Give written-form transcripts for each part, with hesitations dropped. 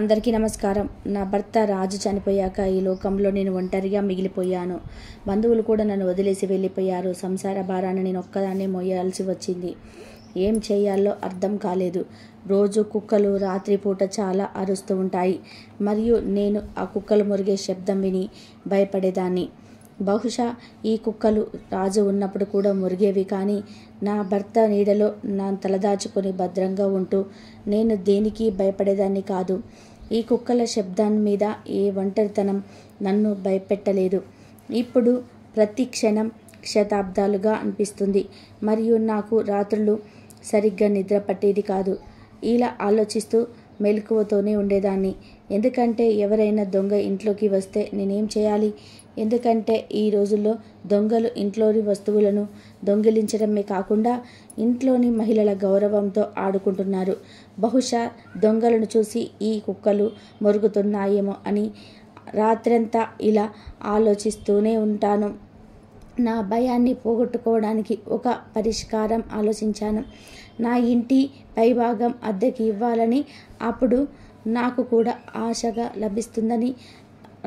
అందరికీ నమస్కారం. నా భర్త రాజు చనిపోయాక ఈ లోకంలో నేను ఒంటరిగా మిగిలిపోయాను. బంధువులు కూడా నన్ను వదిలేసి వెళ్ళిపోయారు. సంసార భారాన్ని నేను ఒక్కదాన్నే మోయాల్సి వచ్చింది. ఏం చేయాలో అర్థం కాలేదు. రోజు కుక్కలు రాత్రిపూట చాలా అరుస్తూ ఉంటాయి. మరియు నేను ఆ కుక్కలు మురిగే శబ్దం విని భయపడేదాన్ని. బహుశా ఈ కుక్కలు రాజు ఉన్నప్పుడు కూడా మురిగేవి, కానీ నా భర్త నీడలో నా తలదాచుకొని భద్రంగా ఉంటూ నేను దేనికి భయపడేదాన్ని కాదు. ఈ కుక్కల శబ్దాన్ని మీద ఏ ఒంటరితనం నన్ను భయపెట్టలేదు. ఇప్పుడు ప్రతి క్షణం శతాబ్దాలుగా అనిపిస్తుంది. మరియు నాకు రాత్రులు సరిగ్గా నిద్ర పట్టేది కాదు. ఇలా ఆలోచిస్తూ మెలకువతోనే ఉండేదాన్ని. ఎందుకంటే ఎవరైనా దొంగ ఇంట్లోకి వస్తే నేనేం చేయాలి? ఎందుకంటే ఈ రోజుల్లో దొంగలు ఇంట్లోని వస్తువులను దొంగిలించడమే కాకుండా ఇంట్లోని మహిళల గౌరవంతో ఆడుకుంటున్నారు. బహుశా దొంగలను చూసి ఈ కుక్కలు మొరుగుతున్నాయేమో అని రాత్రంతా ఇలా ఆలోచిస్తూనే ఉంటాను. నా భయాన్ని పోగొట్టుకోవడానికి ఒక పరిష్కారం ఆలోచించాను. నా ఇంటి పైభాగం అద్దెకి ఇవ్వాలని, అప్పుడు నాకు కూడా ఆశగా లభిస్తుందని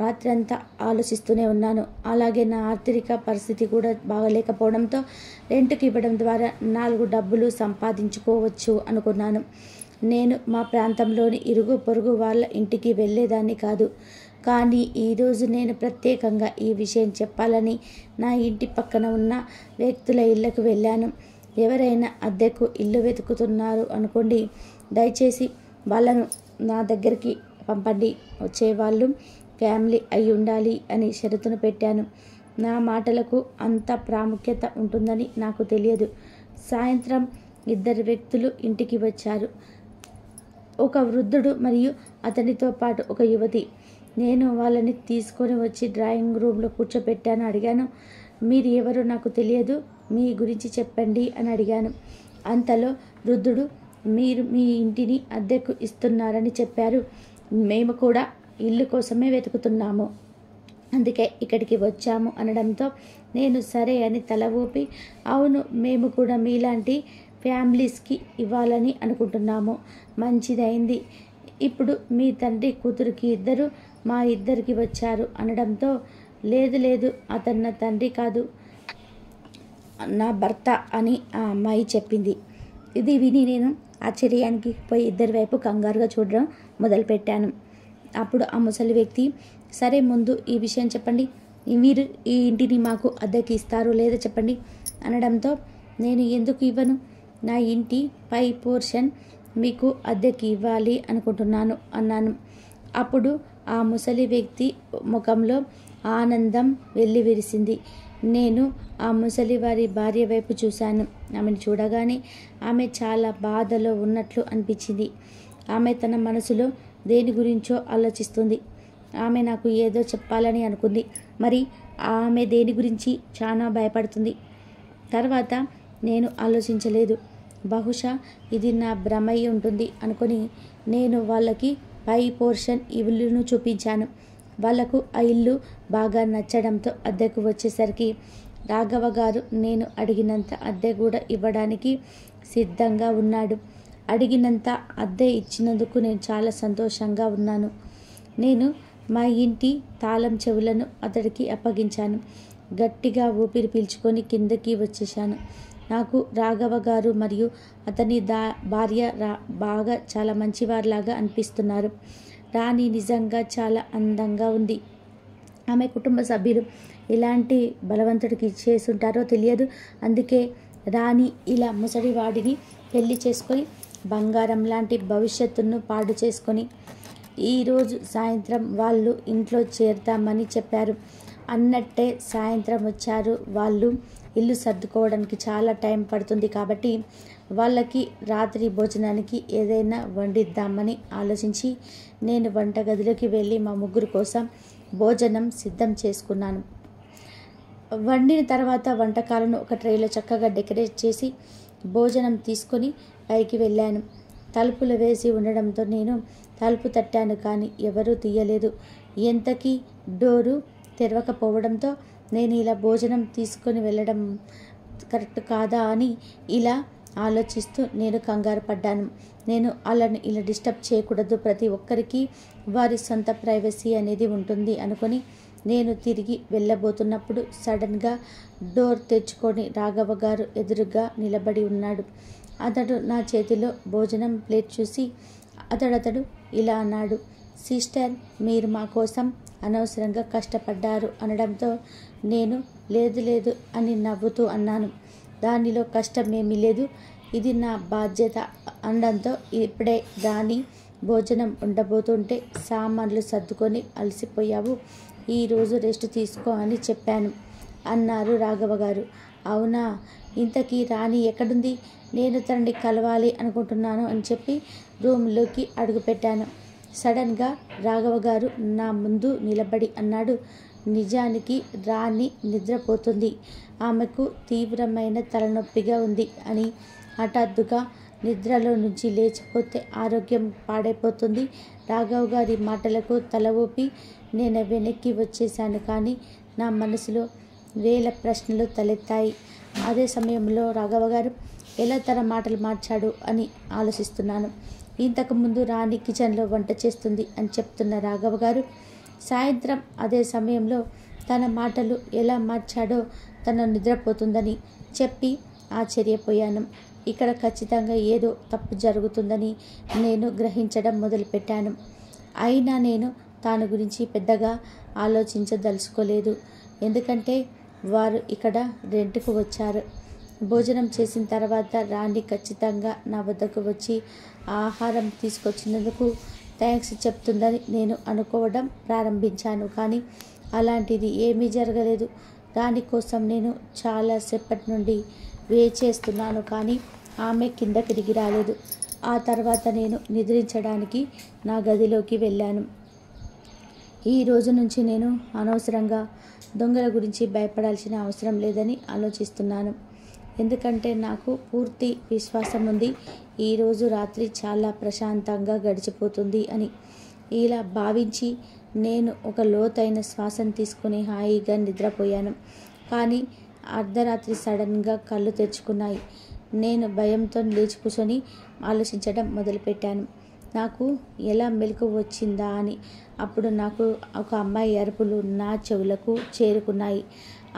రాత్రంతా ఆలోచిస్తూనే ఉన్నాను. అలాగే నా ఆర్థిక పరిస్థితి కూడా బాగలేకపోవడంతో రెంట్కి ఇవ్వడం ద్వారా 4 డబ్బులు సంపాదించుకోవచ్చు అనుకున్నాను. నేను మా ప్రాంతంలోని ఇరుగు పొరుగు వాళ్ళ ఇంటికి వెళ్ళేదాన్ని కాదు. కానీ ఈరోజు నేను ప్రత్యేకంగా ఈ విషయం చెప్పాలని నా ఇంటి పక్కన ఉన్న వ్యక్తుల ఇళ్లకు వెళ్ళాను. ఎవరైనా అద్దెకు ఇల్లు వెతుకుతున్నారు అనుకోండి, దయచేసి వాళ్ళను నా దగ్గరికి పంపండి. వచ్చేవాళ్ళు ఫ్యామిలీ అయి ఉండాలి అని షరతును పెట్టాను. నా మాటలకు అంత ప్రాముఖ్యత ఉంటుందని నాకు తెలియదు. సాయంత్రం 2 వ్యక్తులు ఇంటికి వచ్చారు. ఒక వృద్ధుడు మరియు అతనితో పాటు ఒక యువతి. నేను వాళ్ళని తీసుకొని వచ్చి డ్రాయింగ్ రూమ్లో కూర్చోపెట్టాను. అడిగాను, మీరు ఎవరో నాకు తెలియదు, మీ గురించి చెప్పండి అని అడిగాను. అంతలో వృద్ధుడు, మీరు మీ ఇంటిని అద్దెకు ఇస్తున్నారని చెప్పారు. మేము కూడా ఇల్లు కోసమే వెతుకుతున్నాము, అందుకే ఇక్కడికి వచ్చాము అనడంతో నేను సరే అని తల ఊపి, అవును, మేము కూడా మీలాంటి ఫ్యామిలీస్కి ఇవ్వాలని అనుకుంటున్నాము. మంచిదైంది. ఇప్పుడు మీ తండ్రి కూతురికి ఇద్దరు, మా ఇద్దరికి వచ్చారు అనడంతో, లేదు అతను నా తండ్రి కాదు, నా భర్త అని ఆ అమ్మాయి చెప్పింది. ఇది విని నేను ఆశ్చర్యానికి పోయి ఇద్దరి వైపు కంగారుగా చూడడం మొదలుపెట్టాను. అప్పుడు ఆ ముసలి వ్యక్తి, సరే ముందు ఈ విషయం చెప్పండి, మీరు ఈ ఇంటిని మాకు అద్దెకి ఇస్తారో లేదో చెప్పండి అనడంతో, నేను ఎందుకు ఇవ్వను, నా ఇంటి పై పోర్షన్ మీకు అద్దెకి ఇవ్వాలి అనుకుంటున్నాను అన్నాను. అప్పుడు ఆ ముసలి వ్యక్తి ముఖంలో ఆనందం వెల్లివిరిసింది. నేను ఆ ముసలి వారి భార్య వైపు చూశాను. ఆమెను చూడగానే ఆమె చాలా బాధలో ఉన్నట్లు అనిపించింది. ఆమె తన మనసులో దేని గురించో ఆలోచిస్తుంది. ఆమె నాకు ఏదో చెప్పాలని అనుకుంది. మరి ఆమె దేని గురించి చాలా భయపడుతుంది? తర్వాత నేను ఆలోచించలేదు. బహుశా ఇది నా భ్రమై ఉంటుంది అనుకొని నేను వాళ్ళకి పై పోర్షన్ ఇల్లును చూపించాను. వాళ్లకు ఆ ఇల్లు బాగా నచ్చడంతో అద్దెకు వచ్చేసరికి రాఘవ గారు నేను అడిగినంత అద్దె కూడా ఇవ్వడానికి సిద్ధంగా ఉన్నాడు. అడిగినంత అద్దె ఇచ్చినందుకు నేను చాలా సంతోషంగా ఉన్నాను. నేను మా ఇంటి తాళం చెవులను అతడికి అప్పగించాను. గట్టిగా ఊపిరి పీల్చుకొని కిందకి వచ్చేశాను. నాకు రాఘవ గారు మరియు అతని భార్య బాగా చాలా మంచివారిలాగా అనిపిస్తున్నారు. రాణి నిజంగా చాలా అందంగా ఉంది. ఆమె కుటుంబ సభ్యులు ఎలాంటి బలవంతుడికి చేసుంటారో తెలియదు. అందుకే రాణి ఇలా ముసలివాడిని పెళ్లి చేసుకొని బంగారం లాంటి భవిష్యత్తును పాడు చేసుకొని ఈరోజు సాయంత్రం వాళ్ళు ఇంట్లో చేరుతామని చెప్పారు. అన్నట్టే సాయంత్రం వచ్చారు. వాళ్ళు ఇల్లు సర్దుకోవడానికి చాలా టైం పడుతుంది కాబట్టి వాళ్ళకి రాత్రి భోజనానికి ఏదైనా వండిద్దామని ఆలోచించి నేను వంటగదిలోకి వెళ్ళి మా ముగ్గురు కోసం భోజనం సిద్ధం చేసుకున్నాను. వండిన తర్వాత వంటకాలను ఒక ట్రేలో చక్కగా డెకరేట్ చేసి భోజనం తీసుకొని పైకి వెళ్ళాను. తలుపులు వేసి ఉండడంతో నేను తలుపు తట్టాను, కానీ ఎవరూ తీయలేదు. ఎంతకీ డోరు తెరవకపోవడంతో నేను ఇలా భోజనం తీసుకొని వెళ్ళడం కరెక్ట్ కాదా అని ఇలా ఆలోచిస్తూ నేను కంగారు పడ్డాను. నేను వాళ్ళని ఇలా డిస్టర్బ్ చేయకూడదు, ప్రతి ఒక్కరికి వారి సొంత ప్రైవసీ అనేది ఉంటుంది అనుకొని నేను తిరిగి వెళ్ళబోతున్నప్పుడు సడన్గా డోర్ తెచ్చుకొని రాఘవ గారు ఎదురుగా నిలబడి ఉన్నాడు. అతడు నా చేతిలో భోజనం ప్లేట్ చూసి అతడు ఇలా అన్నాడు, సిస్టర్, మీరు మా కోసం అనవసరంగా కష్టపడ్డారు అనడంతో నేను లేదు అని నవ్వుతూ అన్నాను. దానిలో కష్టమేమీ లేదు, ఇది నా బాధ్యత అనడంతో ఇప్పుడే రాని భోజనం ఉండబోతుంటే సామాన్లు సర్దుకొని అలసిపోయావు, ఈరోజు రెస్ట్ తీసుకో అని చెప్పాను అన్నారు రాఘవ గారు. అవునా, ఇంతకీ రాణి ఎక్కడుంది? నేను తనని కలవాలి అనుకుంటున్నాను అని చెప్పి రూమ్లోకి అడుగుపెట్టాను. సడన్గా రాఘవ గారు నా ముందు నిలబడి అన్నాడు, నిజానికి రాణి నిద్రపోతుంది, ఆమెకు తీవ్రమైన తలనొప్పిగా ఉంది అని. హఠాత్తుగా నిద్రలో నుంచి లేచిపోతే ఆరోగ్యం పాడైపోతుంది. రాఘవ్ గారి మాటలకు తల ఊపి నేను వెనక్కి వచ్చేశాను. కానీ నా మనసులో వేల ప్రశ్నలు తలెత్తాయి. అదే సమయంలో రాఘవ గారు ఎలా తన మాటలు మార్చాడు అని ఆలోచిస్తున్నాను. ఇంతకుముందు రాణి కిచెన్లో వంట చేస్తుంది అని చెప్తున్న రాఘవ గారు సాయంత్రం అదే సమయంలో తన మాటలు ఎలా మార్చాడో తను నిద్రపోతుందని చెప్పి ఆశ్చర్యపోయాను. ఇక్కడ ఖచ్చితంగా ఏదో తప్పు జరుగుతుందని నేను గ్రహించడం మొదలుపెట్టాను. అయినా నేను తాను గురించి పెద్దగా ఆలోచించదలుచుకోలేదు. ఎందుకంటే వారు ఇక్కడ రెంట్కు వచ్చారు. భోజనం చేసిన తర్వాత రాణి ఖచ్చితంగా నా వద్దకు వచ్చి ఆహారం తీసుకొచ్చినందుకు థ్యాంక్స్ చెప్తుందని నేను అనుకోవడం ప్రారంభించాను. కానీ అలాంటిది ఏమీ జరగలేదు. రాణి కోసం నేను చాలా సేపటి నుండి వేచేస్తున్నాను, కానీ ఆమె కిందకి దిగి రాలేదు. ఆ తర్వాత నేను నిద్రించడానికి నా గదిలోకి వెళ్ళాను. ఈ రోజు నుంచి నేను అనవసరంగా దొంగల గురించి భయపడాల్సిన అవసరం లేదని ఆలోచిస్తున్నాను. ఎందుకంటే నాకు పూర్తి విశ్వాసం ఉంది ఈరోజు రాత్రి చాలా ప్రశాంతంగా గడిచిపోతుంది అని. ఇలా భావించి నేను ఒక లోతైన శ్వాసను తీసుకుని హాయిగా నిద్రపోయాను. కానీ అర్ధరాత్రి సడన్గా కళ్ళు తెరుచుకున్నాయి. నేను భయంతో లేచి కూర్చొని ఆలోచించడం మొదలుపెట్టాను. నాకు ఎలా మెలకు వచ్చిందా అని. అప్పుడు నాకు ఒక అమ్మాయి అరుపులు నా చెవులకు చేరుకున్నాయి.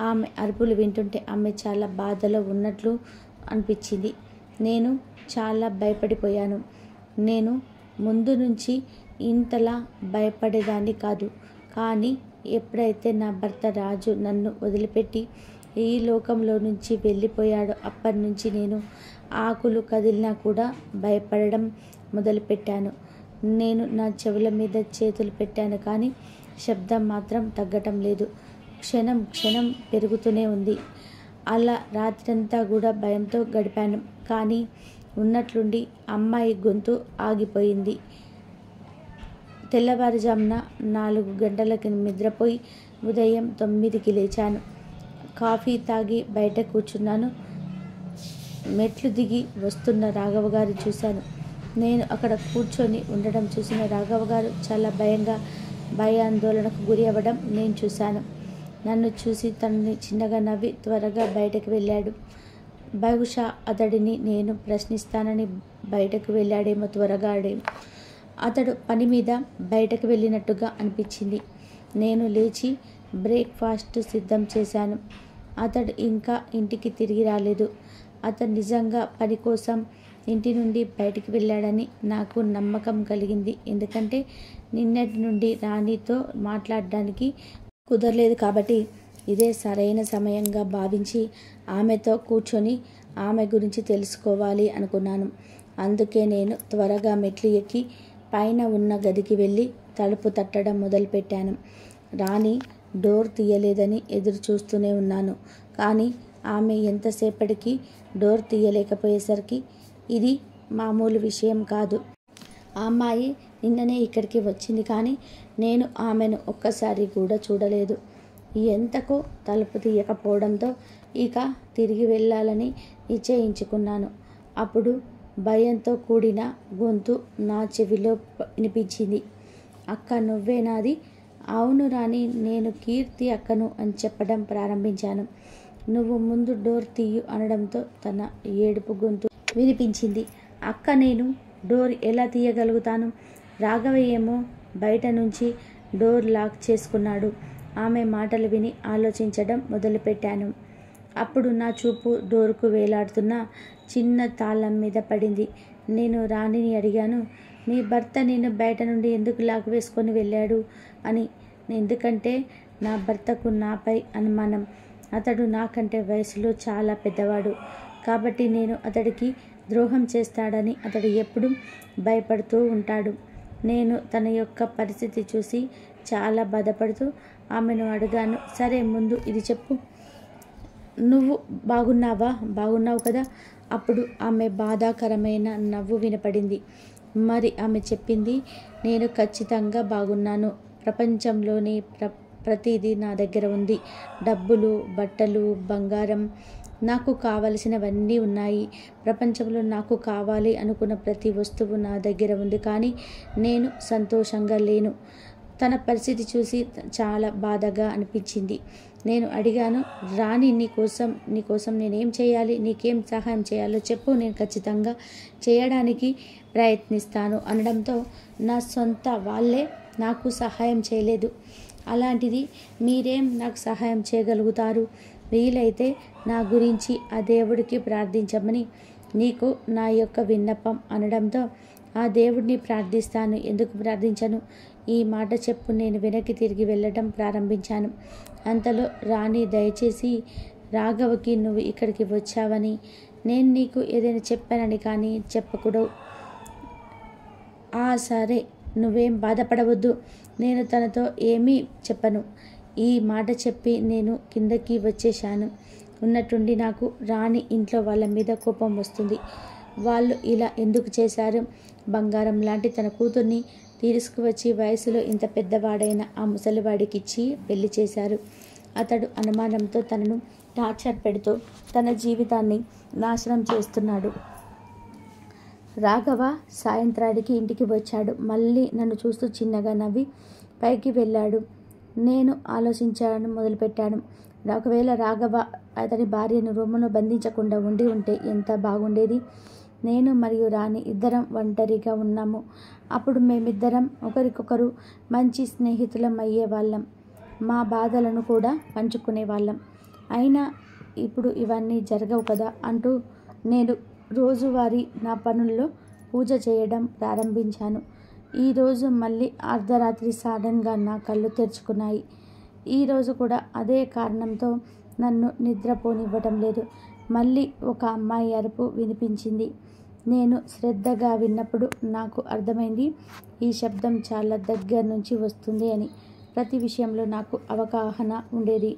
ఆమె అరుపులు వింటుంటే ఆమె చాలా బాధలో ఉన్నట్లు అనిపించింది. నేను చాలా భయపడిపోయాను. నేను ముందు నుంచి ఇంతలా భయపడేదాన్ని కాదు. కానీ ఎప్పుడైతే నా భర్త రాజు నన్ను వదిలిపెట్టి ఈ లోకంలో నుంచి వెళ్ళిపోయాడో అప్పటి నుంచి నేను ఆకులు కదిలినా కూడా భయపడడం మొదలుపెట్టాను. నేను నా చెవుల మీద చేతులు పెట్టాను, కానీ శబ్దం మాత్రం తగ్గటం లేదు. క్షణం క్షణం పెరుగుతూనే ఉంది. అలా రాత్రంతా కూడా భయంతో గడిపాను. కానీ ఉన్నట్లుండి అమ్మాయి గొంతు ఆగిపోయింది. తెల్లవారుజామున 4 గంటలకి నిద్రపోయి ఉదయం 9కి లేచాను. కాఫీ తాగి బయట కూర్చున్నాను. మెట్లు దిగి వస్తున్న రాఘవ గారు చూశాను. నేను అక్కడ కూర్చొని ఉండడం చూసిన రాఘవ గారు చాలా భయాందోళనకు గురి అవ్వడం నేను చూశాను. నన్ను చూసి తనని చిన్నగా నవ్వి త్వరగా బయటకు వెళ్ళాడు. బహుశా అతడిని నేను ప్రశ్నిస్తానని బయటకు వెళ్ళాడేమో, అతడు పని మీద బయటకు వెళ్ళినట్టుగా అనిపించింది. నేను లేచి బ్రేక్ఫాస్ట్ సిద్ధం చేశాను. అతడు ఇంకా ఇంటికి తిరిగి రాలేదు. అతను నిజంగా పని కోసం ఇంటి నుండి బయటికి వెళ్ళాడని నాకు నమ్మకం కలిగింది. ఎందుకంటే నిన్నటి నుండి రాణితో మాట్లాడడానికి కుదరలేదు కాబట్టి ఇదే సరైన సమయంగా భావించి ఆమెతో కూర్చొని ఆమె గురించి తెలుసుకోవాలి అనుకున్నాను. అందుకే నేను త్వరగా మెట్లు ఎక్కి పైన ఉన్న గదికి వెళ్ళి తలుపు తట్టడం మొదలుపెట్టాను. రాణి డోర్ తీయలేదని ఎదురు చూస్తూనే ఉన్నాను. కానీ ఆమె ఎంతసేపటికి డోర్ తీయలేకపోయేసరికి ఇది మామూలు విషయం కాదు. ఆ అమ్మాయి నిన్ననే ఇక్కడికి వచ్చింది, కానీ నేను ఆమెను ఒక్కసారి కూడా చూడలేదు. ఎంతకో తలుపు తీయకపోవడంతో ఇక తిరిగి వెళ్ళాలని నిశ్చయించుకున్నాను. అప్పుడు భయంతో కూడిన గొంతు నా చెవిలో వినిపించింది. అక్క, నువ్వేనాది? అవును రాణి, నేను కీర్తి అక్కను అని చెప్పడం ప్రారంభించాను. నువ్వు ముందు డోర్ తీయు అనడంతో తన ఏడుపు గొంతు వినిపించింది. అక్క, నేను డోర్ ఎలా తీయగలుగుతాను? రాఘవ ఏమో బయట నుంచి డోర్ లాక్ చేసుకున్నాడు. ఆమె మాటలు విని ఆలోచించడం మొదలుపెట్టాను. అప్పుడు నా చూపు డోరుకు వేలాడుతున్న చిన్న తాళం మీద పడింది. నేను రాణిని అడిగాను, మీ భర్త నేను బయట నుండి ఎందుకు లాక్ వేసుకొని వెళ్ళాడు అని. ఎందుకంటే నా భర్తకు నాపై అనుమానం. అతడు నాకంటే వయసులో చాలా పెద్దవాడు కాబట్టి నేను అతడికి ద్రోహం చేస్తాడని అతడు ఎప్పుడూ భయపడుతూ ఉంటాడు. నేను తన యొక్క పరిస్థితి చూసి చాలా బాధపడుతూ ఆమెను అడిగాను, సరే ముందు ఇది చెప్పు, నువ్వు బాగున్నావా? బాగున్నావు కదా? అప్పుడు ఆమె బాధాకరమైన నవ్వు వినపడింది. మరి ఆమె చెప్పింది, నేను ఖచ్చితంగా బాగున్నాను. ప్రపంచంలోని ప్రతిదీ నా దగ్గర ఉంది. డబ్బులు, బట్టలు, బంగారం, నాకు కావలసినవన్నీ ఉన్నాయి. ప్రపంచంలో నాకు కావాలి అనుకున్న ప్రతి వస్తువు నా దగ్గర ఉంది. కానీ నేను సంతోషంగా లేను. తన పరిస్థితి చూసి చాలా బాధగా అనిపించింది. నేను అడిగాను, రాణి, నీకోసం నేనేం చేయాలి? నీకేం సహాయం చేయాలో చెప్పు, నేను ఖచ్చితంగా చేయడానికి ప్రయత్నిస్తాను అనడంతో నా సొంత వాళ్ళే నాకు సహాయం చేయలేదు. అలాంటిది మీరేం నాకు సహాయం చేయగలుగుతారు? వీలైతే నా గురించి ఆ దేవుడికి ప్రార్థించమని నీకు నా యొక్క విన్నపం అనడంతో ఆ దేవుడిని ప్రార్థిస్తాను. ఎందుకు ప్రార్థించను? ఈ మాట చెప్పు. నేను వెనక్కి తిరిగి వెళ్ళడం ప్రారంభించాను. అంతలో రాణి, దయచేసి రాఘవకి నువ్వు ఇక్కడికి వచ్చావని, నేను నీకు ఏదైనా చెప్పానని కానీ చెప్పకూడదు. సరే, నువ్వేం బాధపడవద్దు, నేను తనతో ఏమీ చెప్పను. ఈ మాట చెప్పి నేను కిందకి వచ్చేశాను. ఉన్నట్టుండి నాకు రాణి ఇంట్లో వాళ్ళ మీద కోపం వస్తుంది. వాళ్ళు ఇలా ఎందుకు చేశారు? బంగారం లాంటి తన కూతుర్ని తీసుకువచ్చి వయసులో ఇంత పెద్దవాడైన ఆ ముసలివాడికి ఇచ్చి పెళ్లి చేశారు. అతడు అనుమానంతో తనను టార్చర్ పెడుతూ తన జీవితాన్ని నాశనం చేస్తున్నాడు. రాఘవ సాయంత్రానికి ఇంటికి వచ్చాడు. మళ్ళీ నన్ను చూస్తూ చిన్నగా నవ్వి పైకి వెళ్ళాడు. నేను ఆలోచించడం మొదలుపెట్టాను. ఒకవేళ రాఘవ అతని భార్యను రూములో బంధించకుండా ఉంటే ఎంత బాగుండేది. నేను మరియు రాణి ఇద్దరం ఒంటరిగా ఉన్నాము. అప్పుడు మేమిద్దరం ఒకరికొకరు మంచి స్నేహితులం అయ్యేవాళ్ళం. మా బాధలను కూడా పంచుకునేవాళ్ళం. అయినా ఇప్పుడు ఇవన్నీ జరగవు కదా అంటూ నేను రోజువారీ నా పనుల్లో పూజ చేయడం ప్రారంభించాను. ఈరోజు మళ్ళీ అర్ధరాత్రి సడన్గా నా కళ్ళు తెరుచుకున్నాయి. ఈరోజు కూడా అదే కారణంతో నన్ను నిద్రపోనివ్వటం లేదు. మళ్ళీ ఒక అమ్మాయి అరుపు వినిపించింది. నేను శ్రద్ధగా విన్నప్పుడు నాకు అర్థమైంది, ఈ శబ్దం చాలా దగ్గర నుంచి వస్తుంది అని. ప్రతి విషయంలో నాకు అవగాహన ఉండేది.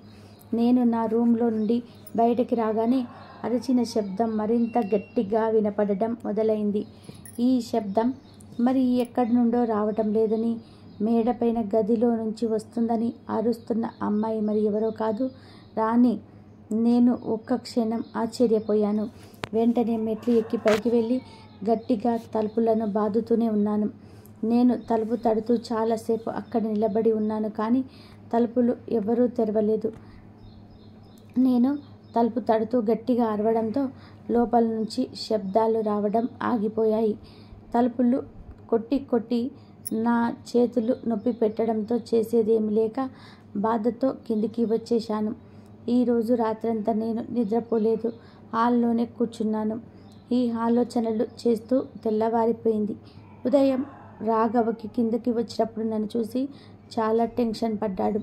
నేను నా రూమ్లో నుండి బయటికి రాగానే అరిచిన శబ్దం మరింత గట్టిగా వినపడడం మొదలైంది. ఈ శబ్దం మరి ఎక్కడి నుండో రావటం లేదని, మేడపైన గదిలో నుంచి వస్తుందని అరుస్తున్న అమ్మాయి మరి ఎవరో కాదు, రాణి. నేను ఒక్క క్షణం ఆశ్చర్యపోయాను. వెంటనే మెట్లు ఎక్కి పైకి వెళ్ళి గట్టిగా తలుపులను బాదుతూనే ఉన్నాను. నేను తలుపు తడుతూ చాలాసేపు అక్కడ నిలబడి ఉన్నాను. కానీ తలుపులు ఎవరూ తెరవలేదు. నేను తలుపు తడుతూ గట్టిగా అరవడంతో లోపల నుంచి శబ్దాలు రావడం ఆగిపోయాయి. తలుపులు కొట్టి కొట్టి నా చేతులు నొప్పి పెట్టడంతో చేసేదేమి లేక బాధతో కిందికి వచ్చేశాను. ఈరోజు రాత్రంతా నేను నిద్రపోలేదు. హాల్లోనే కూర్చున్నాను. ఈ ఆలోచనలు చేస్తూ తెల్లవారిపోయింది. ఉదయం రాఘవకి కిందకి వచ్చినప్పుడు నన్ను చూసి చాలా టెన్షన్ పడ్డాడు.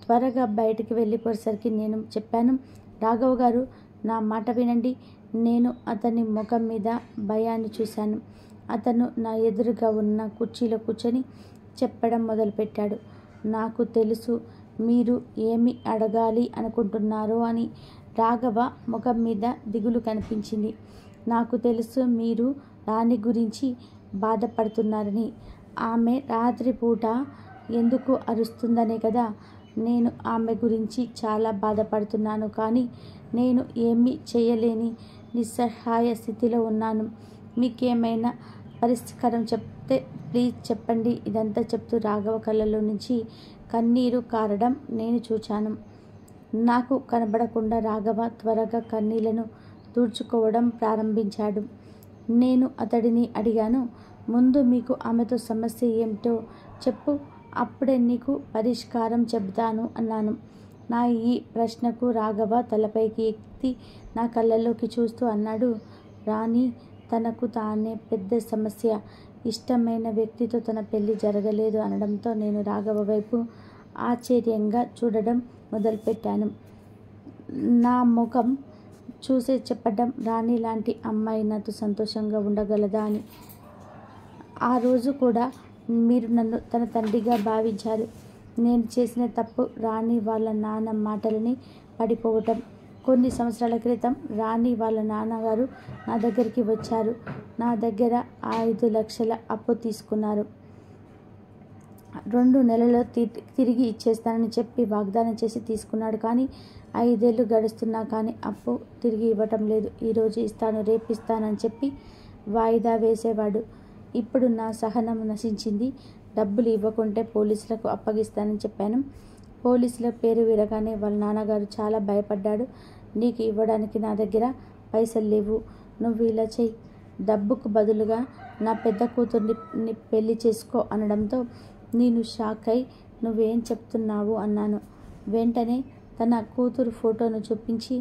త్వరగా బయటికి వెళ్ళిపోయేసరికి నేను చెప్పాను, రాఘవ్ గారు, నా మాట వినండి. నేను అతని ముఖం మీద భయాన్ని చూశాను. అతను నా ఎదురుగా ఉన్న కుర్చీలో కూర్చొని చెప్పడం మొదలుపెట్టాడు. నాకు తెలుసు మీరు ఏమి అడగాలి అనుకుంటున్నారో అని. రాఘవ ముఖం మీద దిగులు కనిపించింది. నాకు తెలుసు మీరు రాణి గురించి బాధపడుతున్నారని. ఆమె రాత్రిపూట ఎందుకు అరుస్తుందనే కదా. నేను ఆమె గురించి చాలా బాధపడుతున్నాను. కానీ నేను ఏమీ చేయలేని నిస్సహాయ స్థితిలో ఉన్నాను. మీకేమైనా పరిష్కారం చెప్తే ప్లీజ్ చెప్పండి. ఇదంతా చెప్తూ రాఘవ కళ్ళలో నుంచి కన్నీరు కారడం నేను చూచాను. నాకు కనబడకుండా రాఘవ త్వరగా కన్నీళ్లను తుడుచుకోవడం ప్రారంభించాడు. నేను అతడిని అడిగాను, ముందు మీకు ఆమెతో సమస్య ఏమిటో చెప్పు, అప్పుడే నీకు పరిష్కారం చెబుతాను అన్నాను. నా ఈ ప్రశ్నకు రాఘవ తలపైకి ఎత్తి నా కళ్ళలోకి చూస్తూ అన్నాడు, రాణి తనకు తానే పెద్ద సమస్య. ఇష్టమైన వ్యక్తితో తన పెళ్లి జరగలేదు అనడంతో నేను రాఘవ వైపు ఆశ్చర్యంగా చూడడం మొదలుపెట్టాను. నా ముఖం చూసే చెప్పడం, రాణి లాంటి అమ్మాయి నాతో సంతోషంగా ఉండగలదా అని. ఆ రోజు కూడా మీరు నన్ను తన తండ్రిగా భావించారు. నేను చేసిన తప్పు రాణి వాళ్ళ నాన్న మాటలని పడిపోవటం. కొన్ని సంవత్సరాల క్రితం రాణి వాళ్ళ నాన్నగారు నా దగ్గరికి వచ్చారు. నా దగ్గర 5 లక్షల అప్పు తీసుకున్నారు. 2 నెలల్లో తిరిగి ఇచ్చేస్తానని చెప్పి వాగ్దానం చేసి తీసుకున్నాడు. కానీ 5 ఏళ్ళు గడుస్తున్నా కానీ అప్పు తిరిగి ఇవ్వటం లేదు. ఈరోజు ఇస్తాను, రేపు ఇస్తానని చెప్పి వాయిదా వేసేవాడు. ఇప్పుడు నా సహనం నశించింది. డబ్బులు ఇవ్వకుంటే పోలీసులకు అప్పగిస్తానని చెప్పాను. పోలీసుల పేరు వినగానే వాళ్ళ నాన్నగారు చాలా భయపడ్డాడు. నీకు ఇవ్వడానికి నా దగ్గర పైసలు లేవు, నువ్వు ఇలా చెయ్యి, డబ్బుకు బదులుగా నా పెద్ద కూతుర్ని పెళ్లి చేసుకో అనడంతో నేను షాక్ అయి, నువ్వేం చెప్తున్నావు అన్నాను. వెంటనే తన కూతురు ఫోటోను చూపించి,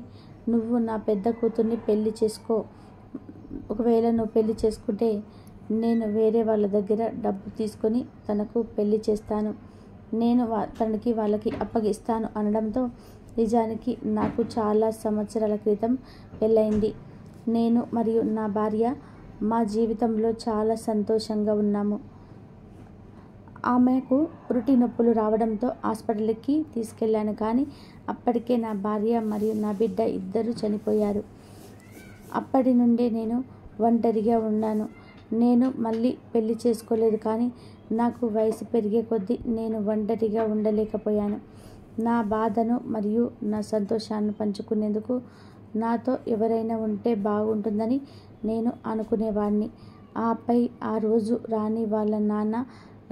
నువ్వు నా పెద్ద కూతుర్ని పెళ్లి చేసుకో, ఒకవేళ నువ్వు పెళ్లి చేసుకుంటే నేను వేరే వాళ్ళ దగ్గర డబ్బు తీసుకొని తనకు పెళ్లి చేస్తాను, నేను తనకి వాళ్ళకి అప్పగిస్తాను అనడంతో, నిజానికి నాకు చాలా సంవత్సరాల క్రితం పెళ్ళయింది. నేను మరియు నా భార్య మా జీవితంలో చాలా సంతోషంగా ఉన్నాము. ఆమెకు పురిటి నొప్పులు రావడంతో హాస్పిటల్కి తీసుకెళ్ళాను. కానీ అప్పటికే నా భార్య మరియు నా బిడ్డ ఇద్దరు చనిపోయారు. అప్పటి నుండే నేను ఒంటరిగా ఉన్నాను. నేను మళ్ళీ పెళ్లి చేసుకోలేదు. కానీ నాకు వయసు పెరిగే కొద్దీ నేను ఒంటరిగా ఉండలేకపోయాను. నా బాధను మరియు నా సంతోషాన్ని పంచుకునేందుకు నాతో ఎవరైనా ఉంటే బాగుంటుందని నేను అనుకునేవాడిని. ఆపై ఆ రోజు రాణి వాళ్ళ నాన్న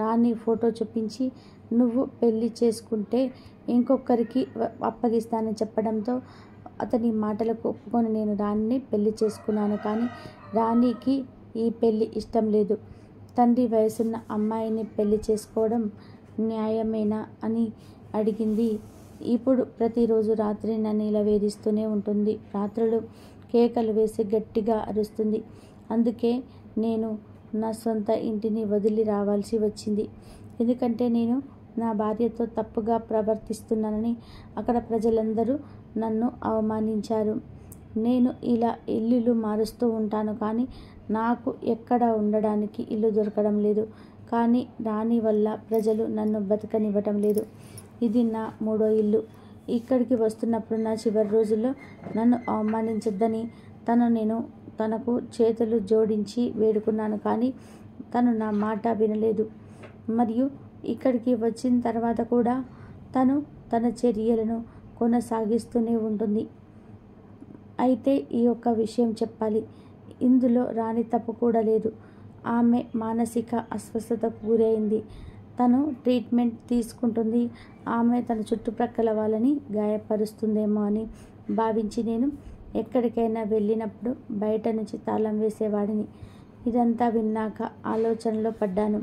రాణి ఫోటో చూపించి, నువ్వు పెళ్లి చేసుకుంటే ఇంకొకరికి అప్పగిస్తానని చెప్పడంతో అతని మాటలకు ఒప్పుకొని నేను రాణిని పెళ్లి చేసుకున్నాను. కానీ రాణికి ఈ పెళ్లి ఇష్టం లేదు. తండ్రి వయసున్న అమ్మాయిని పెళ్లి చేసుకోవడం న్యాయమేనా అని అడిగింది. ఇప్పుడు ప్రతిరోజు రాత్రి నన్ను ఇలా వేధిస్తూనే ఉంటుంది. రాత్రులు కేకలు వేసి గట్టిగా అరుస్తుంది. అందుకే నేను నా సొంత ఇంటిని వదిలి రావాల్సి వచ్చింది. ఎందుకంటే నేను నా భార్యతో తప్పుగా ప్రవర్తిస్తున్నానని అక్కడ ప్రజలందరూ నన్ను అవమానించారు. నేను ఇలా ఇల్లులు మారుస్తూ ఉంటాను. కానీ నాకు ఎక్కడ ఉండడానికి ఇల్లు దొరకడం లేదు. కానీ రాణి వల్ల ప్రజలు నన్ను బతకనివ్వటం లేదు. ఇది నా 3వ ఇల్లు. ఇక్కడికి వస్తున్నప్పుడు నా చివరి రోజుల్లో నన్ను అవమానించొద్దని తనకు చేతులు జోడించి వేడుకున్నాను. కానీ తను నా మాట వినలేదు. మరియు ఇక్కడికి వచ్చిన తర్వాత కూడా తన చర్యలను కొనసాగిస్తూనే ఉంటుంది. అయితే ఈ ఒక్క విషయం చెప్పాలి, ఇందులో రాణి తప్పు కూడా లేదు. ఆమె మానసిక అస్వస్థతకు గురైంది. తను ట్రీట్మెంట్ తీసుకుంటుంది. ఆమె తన చుట్టుప్రక్కల వాళ్ళని గాయపరుస్తుందేమో అని భావించి నేను ఎక్కడికైనా వెళ్ళినప్పుడు బయట నుంచి తాళం వేసేవాడిని. ఇదంతా విన్నాక ఆలోచనలో పడ్డాను.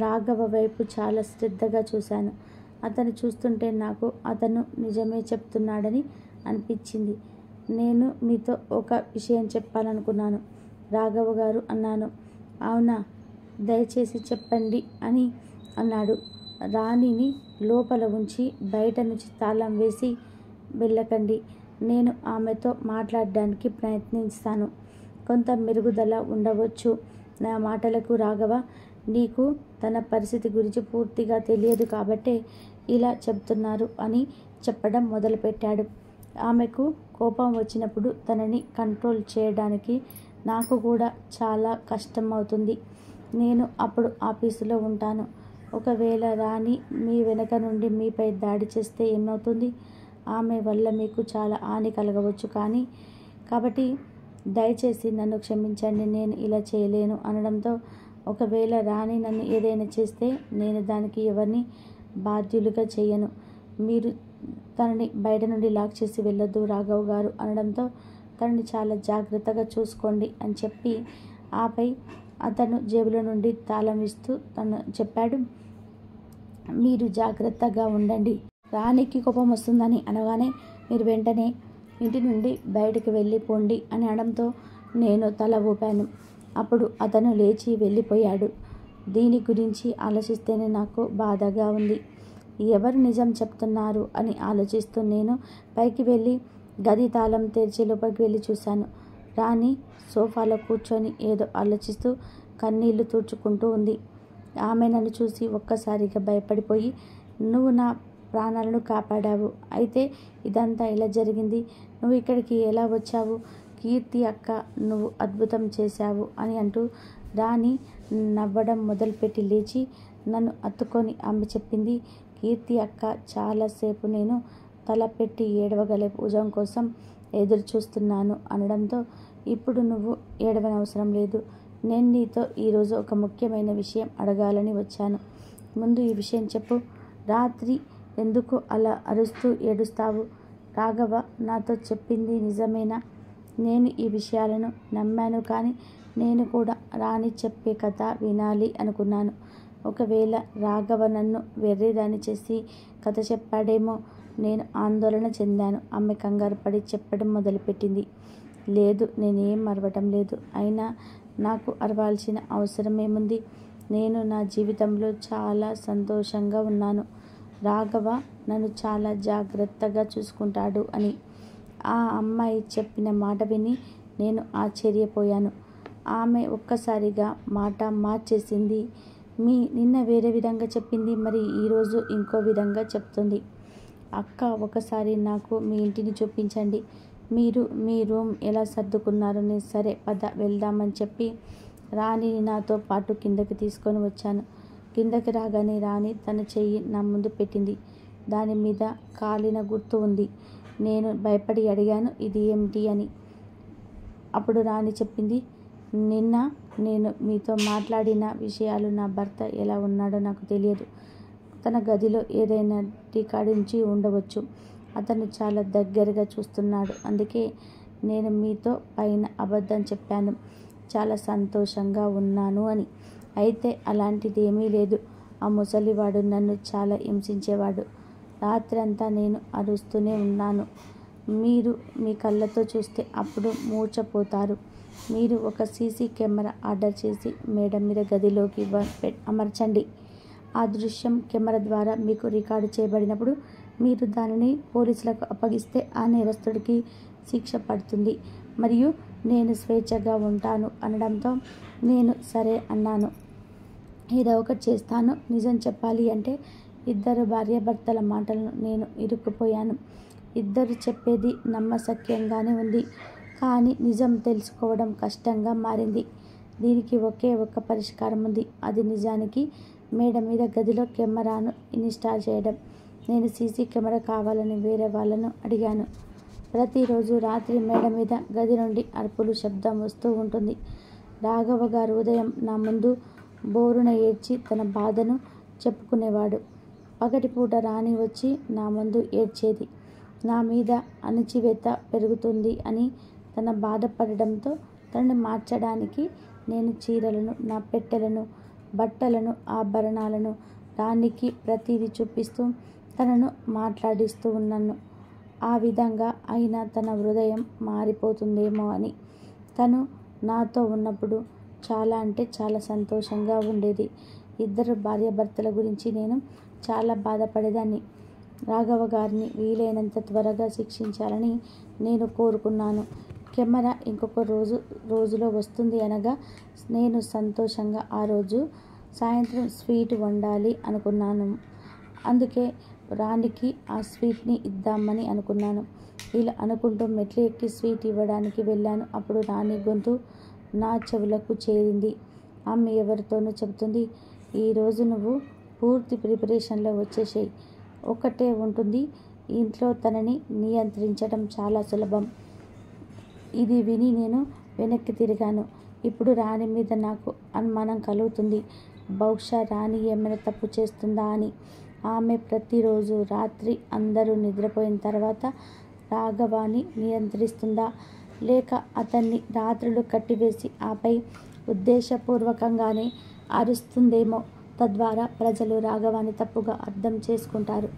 రాఘవ వైపు చాలా శ్రద్ధగా చూశాను. అతను చూస్తుంటే నాకు అతను నిజమే చెప్తున్నాడని అనిపించింది. నేను మీతో ఒక విషయం చెప్పాలనుకున్నాను రాఘవ గారు అన్నాను. అవునా, దయచేసి చెప్పండి అని అన్నాడు. రాణిని లోపల ఉంచి బయట నుంచి తాళం వేసి వెళ్ళకండి. నేను ఆమెతో మాట్లాడడానికి ప్రయత్నిస్తాను. కొంత మెరుగుదల ఉండవచ్చు. నా మాటలకు రాఘవ, నీకు తన పరిస్థితి గురించి పూర్తిగా తెలియదు కాబట్టే ఇలా చెప్తున్నారు అని చెప్పడం మొదలుపెట్టాడు. ఆమెకు కోపం వచ్చినప్పుడు తనని కంట్రోల్ చేయడానికి నాకు కూడా చాలా కష్టం అవుతుంది. నేను అప్పుడు ఆఫీసులో ఉంటాను. ఒకవేళ రాణి మీ వెనక నుండి మీపై దాడి చేస్తే ఏమవుతుంది? ఆమె వల్ల మీకు చాలా హాని కలగవచ్చు. కాబట్టి దయచేసి నన్ను క్షమించండి, నేను ఇలా చేయలేను అనడంతో, ఒకవేళ రాణి నన్ను ఏదైనా చేస్తే నేను దానికి ఎవరిని బాధ్యులుగా చేయను. మీరు తనని బయట నుండి లాక్ చేసి వెళ్ళొద్దు రాఘవ్ గారు అనడంతో, తనని చాలా జాగ్రత్తగా చూసుకోండి అని చెప్పి ఆపై అతను జేబులో నుండి తాళం ఇస్తూ తను చెప్పాడు, మీరు జాగ్రత్తగా ఉండండి. రాణికి కోపం వస్తుందని అనగానే మీరు వెంటనే ఇంటి నుండి బయటికి వెళ్ళిపోండి అని అనడంతో నేను తల ఊపాను. అప్పుడు అతను లేచి వెళ్ళిపోయాడు. దీని గురించి ఆలోచిస్తేనే నాకు బాధగా ఉంది. ఎవరు నిజం చెప్తున్నారు అని ఆలోచిస్తూ నేను పైకి వెళ్ళి గది తాళం తెరిచి లోపలికి వెళ్ళి చూశాను. రాణి సోఫాలో కూర్చొని ఏదో ఆలోచిస్తూ కన్నీళ్లు తుడుచుకుంటూ ఉంది. ఆమె నన్ను చూసి ఒక్కసారిగా భయపడిపోయి, నువ్వు నా ప్రాణాలను కాపాడావు. అయితే ఇదంతా ఎలా జరిగింది? నువ్వు ఇక్కడికి ఎలా వచ్చావు? కీర్తి అక్క, నువ్వు అద్భుతం చేశావు అని అంటూ రాణి నవ్వడం మొదలుపెట్టి లేచి నన్ను అత్తుకొని ఆమె చెప్పింది, కీర్తి అక్క, చాలాసేపు నేను తలపెట్టి ఏడవగల భుజం కోసం ఎదురు చూస్తున్నాను అనడంతో, ఇప్పుడు నువ్వు ఏడవనవసరం లేదు. నేను నీతో ఈరోజు ఒక ముఖ్యమైన విషయం అడగాలని వచ్చాను. ముందు ఈ విషయం చెప్పు. రాత్రి ఎందుకు అలా అరుస్తూ ఏడుస్తావు? రాఘవ నాతో చెప్పింది నిజమేనా? నేను ఈ విషయాలను నమ్మాను, కానీ నేను కూడా రాణి చెప్పే కథ వినాలి అనుకున్నాను. ఒకవేళ రాఘవ నన్ను వెర్రిదాన్ని చేసి కథ చెప్పాడేమో నేను ఆందోళన చెందాను. ఆమె కంగారు పడి చెప్పడం మొదలుపెట్టింది. లేదు, నేనేం అరవటం లేదు. అయినా నాకు అరవాల్సిన అవసరమేముంది? నేను నా జీవితంలో చాలా సంతోషంగా ఉన్నాను. రాఘవ నన్ను చాలా జాగ్రత్తగా చూసుకుంటాడు అని ఆ అమ్మాయి చెప్పిన మాట విని నేను ఆశ్చర్యపోయాను. ఆమె ఒక్కసారిగా మాట మార్చేసింది. నిన్న వేరే విధంగా చెప్పింది, మరి ఈరోజు ఇంకో విధంగా చెప్తుంది. అక్క, ఒకసారి నాకు మీ ఇంటిని చూపించండి. మీరు మీ రూమ్ ఎలా సర్దుకున్నారని. సరే పద వెళ్దామని చెప్పి రాణిని నాతో పాటు కిందకి తీసుకొని వచ్చాను. కిందకి రాగానే రాణి తన చెయ్యి నా ముందు పెట్టింది. దాని మీద కాలిన గుర్తు ఉంది. నేను భయపడి అడిగాను, ఇది ఏమిటి అని. అప్పుడు రాణి చెప్పింది, నిన్న నేను మీతో మాట్లాడిన విషయాలు. నా భర్త ఎలా ఉన్నాడో నాకు తెలియదు. తన గదిలో ఏదైనా రికార్డించి ఉండవచ్చు. అతను చాలా దగ్గరగా చూస్తున్నాడు. అందుకే నేను మీతో పైన అబద్ధం చెప్పాను, చాలా సంతోషంగా ఉన్నాను అని. అయితే అలాంటిదేమీ లేదు. ఆ ముసలివాడు నన్ను చాలా హింసించేవాడు. రాత్రంతా నేను అరుస్తూనే ఉన్నాను. మీరు మీ కళ్ళతో చూస్తే అప్పుడు మూర్ఛపోతారు. మీరు ఒక సీసీ కెమెరా ఆర్డర్ చేసి మేడ మీద గదిలోకి అమర్చండి. ఆ దృశ్యం కెమెరా ద్వారా మీకు రికార్డు చేయబడినప్పుడు మీరు దానిని పోలీసులకు అప్పగిస్తే ఆ నేరస్తుడికి శిక్ష పడుతుంది మరియు నేను స్వేచ్ఛగా ఉంటాను అనడంతో నేను సరే అన్నాను. ఏదో ఒకటి చేస్తాను. నిజం చెప్పాలి అంటే ఇద్దరు భార్యాభర్తల మాటలను నేను ఇరుక్కుపోయాను. ఇద్దరు చెప్పేది నమ్మశక్యంగానే ఉంది, కానీ నిజం తెలుసుకోవడం కష్టంగా మారింది. దీనికి ఒకే ఒక్క పరిష్కారం ఉంది. అది నిజానికి మేడ మీద గదిలో కెమెరాను ఇన్స్టాల్ చేయడం. నేను సీసీ కెమెరా కావాలని వేరే వాళ్ళను అడిగాను. ప్రతిరోజు రాత్రి మేడ మీద గది నుండి అరుపులు శబ్దం వస్తూ ఉంటుంది. రాఘవ గారు ఉదయం నా ముందు బోరున ఏడ్చి తన బాధను చెప్పుకునేవాడు. పగటిపూట రాణి వచ్చి నా ముందు ఏడ్చేది. నా మీద అణచివేత పెరుగుతుంది అని తన బాధపడడంతో తనని మార్చడానికి నేను చీరలను, నా పెట్టెలను, బట్టలను, ఆభరణాలను రాణికి ప్రతిదీ చూపిస్తూ తనను మాట్లాడిస్తూ ఉన్నాను. ఆ విధంగా అయినా తన హృదయం మారిపోతుందేమో అని. తను నాతో ఉన్నప్పుడు చాలా అంటే చాలా సంతోషంగా ఉండేది. ఇద్దరు భార్యాభర్తల గురించి నేను చాలా బాధపడేదాన్ని. రాఘవ గారిని వీలైనంత త్వరగా శిక్షించాలని నేను కోరుకున్నాను. కెమెరా ఇంకొక రోజులో వస్తుంది అనగా నేను సంతోషంగా ఆ రోజు సాయంత్రం స్వీట్ వండాలి అనుకున్నాను. అందుకే రాణికి ఆ స్వీట్ని ఇద్దామని అనుకున్నాను. ఇలా అనుకుంటూ మెట్లు ఎక్కి స్వీట్ ఇవ్వడానికి వెళ్ళాను. అప్పుడు రాణి గొంతు నా చెవులకు చేరింది. ఆమె ఎవరితోనూ చెబుతుంది, ఈరోజు నువ్వు పూర్తి ప్రిపరేషన్లో వచ్చేసేయి. ఒకటే ఉంటుంది, ఇంట్లో తనని నియంత్రించడం చాలా సులభం. ఇది విని నేను వెనక్కి తిరిగాను. ఇప్పుడు రాణి మీద నాకు అనుమానం కలుగుతుంది. బహుశా రాణి ఏమైనా తప్పు చేస్తుందా అని. ఆమె ప్రతిరోజు రాత్రి అందరూ నిద్రపోయిన తర్వాత రాఘవాన్ని నియంత్రిస్తుందా, లేక అతన్ని రాత్రులు కట్టివేసి ఆపై ఉద్దేశపూర్వకంగానే అరుస్తుందేమో. తద్వారా ప్రజలు రాఘవాన్ని తప్పుగా అర్థం చేసుకుంటారు.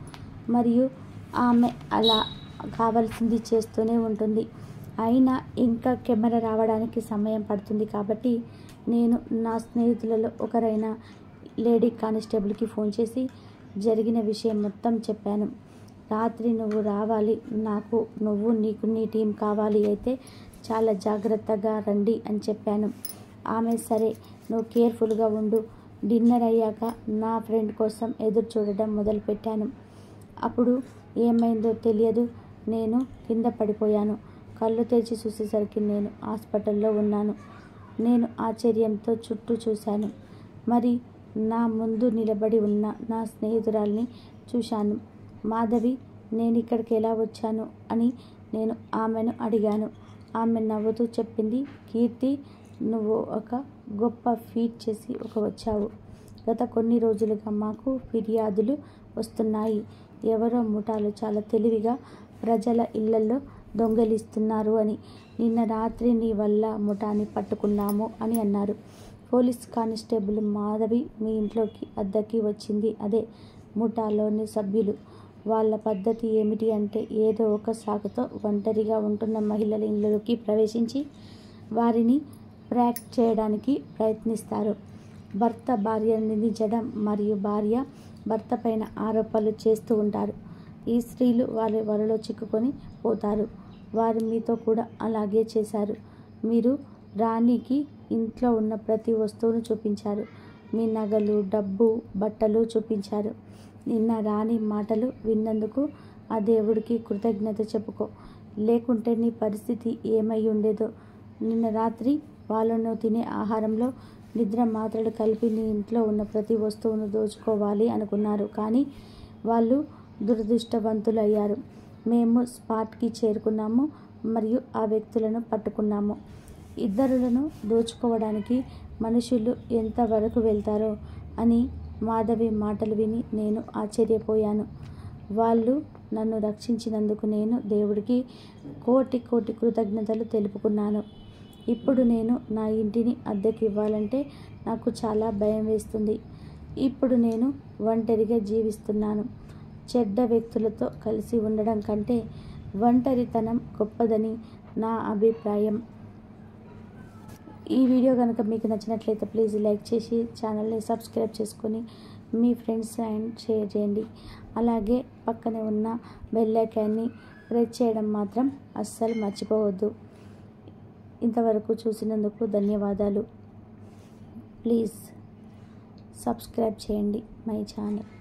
మరియు ఆమె అలా కావాల్సింది చేస్తూనే ఉంటుంది. అయినా ఇంకా కెమెరా రావడానికి సమయం పడుతుంది కాబట్టి నేను నా స్నేహితులలో ఒకరైన లేడీ కానిస్టేబుల్కి ఫోన్ చేసి జరిగిన విషయం మొత్తం చెప్పాను. రాత్రి నువ్వు రావాలి, నాకు నువ్వు నీకు నీ టీం కావాలి, అయితే చాలా జాగ్రత్తగా రండి అని చెప్పాను. ఆమె సరే, నువ్వు కేర్ఫుల్గా ఉండు. డిన్నర్ అయ్యాక నా ఫ్రెండ్ కోసం ఎదురు చూడడం మొదలుపెట్టాను. అప్పుడు ఏమైందో తెలియదు, నేను కింద పడిపోయాను. కళ్ళు తెరిచి చూసేసరికి నేను హాస్పిటల్లో ఉన్నాను. నేను ఆశ్చర్యంతో చుట్టూ చూశాను. మరి నా ముందు నిలబడి ఉన్న నా స్నేహితురాల్ని చూశాను. మాధవి, నేను ఇక్కడికి ఎలా వచ్చాను అని నేను ఆమెను అడిగాను. ఆమె నవ్వుతూ చెప్పింది, కీర్తి, నువ్వు ఒక గొప్ప ఫీట్ చేసి వచ్చావు. గత కొన్ని రోజులుగా మాకు ఫిర్యాదులు వస్తున్నాయి. ఎవరో ముఠాలు చాలా తెలివిగా ప్రజల ఇళ్లలో దొంగలిస్తున్నారు అని. నిన్న రాత్రి నీ వల్ల ముఠాని పట్టుకున్నాము అని అన్నారు. పోలీస్ కానిస్టేబుల్ మాధవి మీ ఇంట్లోకి అద్దెకి వచ్చింది అదే ముఠాలోని సభ్యులు. వాళ్ళ పద్ధతి ఏమిటి అంటే ఏదో ఒక సాకుతో ఒంటరిగా ఉంటున్న మహిళల ఇళ్లలోకి ప్రవేశించి వారిని ట్రాక్ చేయడానికి ప్రయత్నిస్తారు. భర్త భార్యను నిందించడం మరియు భార్య భర్త పైన ఆరోపణలు చేస్తూ ఉంటారు. ఈ స్త్రీలు వారి వలలో చిక్కుకొని పోతారు. వారు మీతో కూడా అలాగే చేశారు. మీరు రాణికి ఇంట్లో ఉన్న ప్రతి వస్తువును చూపించారు. మీ నగలు, డబ్బు, బట్టలు చూపించారు. నిన్న రాణి మాటలు విన్నందుకు ఆ దేవుడికి కృతజ్ఞత చెప్పుకో, లేకుంటే నీ పరిస్థితి ఏమై ఉండేదో. నిన్న రాత్రి వాళ్ళను తినే ఆహారంలో నిద్ర మాత్రలు కలిపి నీ ఇంట్లో ఉన్న ప్రతి వస్తువును దోచుకోవాలి అనుకున్నారు. కానీ వాళ్ళు దురదృష్టవంతులయ్యారు. మేము స్పాట్కి చేరుకున్నాము మరియు ఆ వ్యక్తులను పట్టుకున్నాము. ఇద్దరులను దోచుకోవడానికి మనుషులు ఎంతవరకు వెళ్తారో అని మాధవి మాటలు విని నేను ఆశ్చర్యపోయాను. వాళ్ళు నన్ను రక్షించినందుకు నేను దేవుడికి కోటి కోటి కృతజ్ఞతలు తెలుపుకున్నాను. ఇప్పుడు నేను నా ఇంటిని అద్దెకి ఇవ్వాలంటే నాకు చాలా భయం వేస్తుంది. ఇప్పుడు నేను ఒంటరిగా జీవిస్తున్నాను. చెడ్డ వ్యక్తులతో కలిసి ఉండడం కంటే ఒంటరితనం గొప్పదని నా అభిప్రాయం. ఈ వీడియో కనుక మీకు నచ్చినట్లయితే ప్లీజ్ లైక్ చేసి ఛానల్ని సబ్స్క్రైబ్ చేసుకొని మీ ఫ్రెండ్స్ అండ్ షేర్ చేయండి. అలాగే పక్కనే ఉన్న బెల్ ఐకాన్ని ప్రెస్ చేయడం మాత్రం అస్సలు మర్చిపోవద్దు. ఇంతవరకు చూసినందుకు ధన్యవాదాలు. ప్లీజ్ సబ్స్క్రైబ్ చేయండి మై ఛానల్.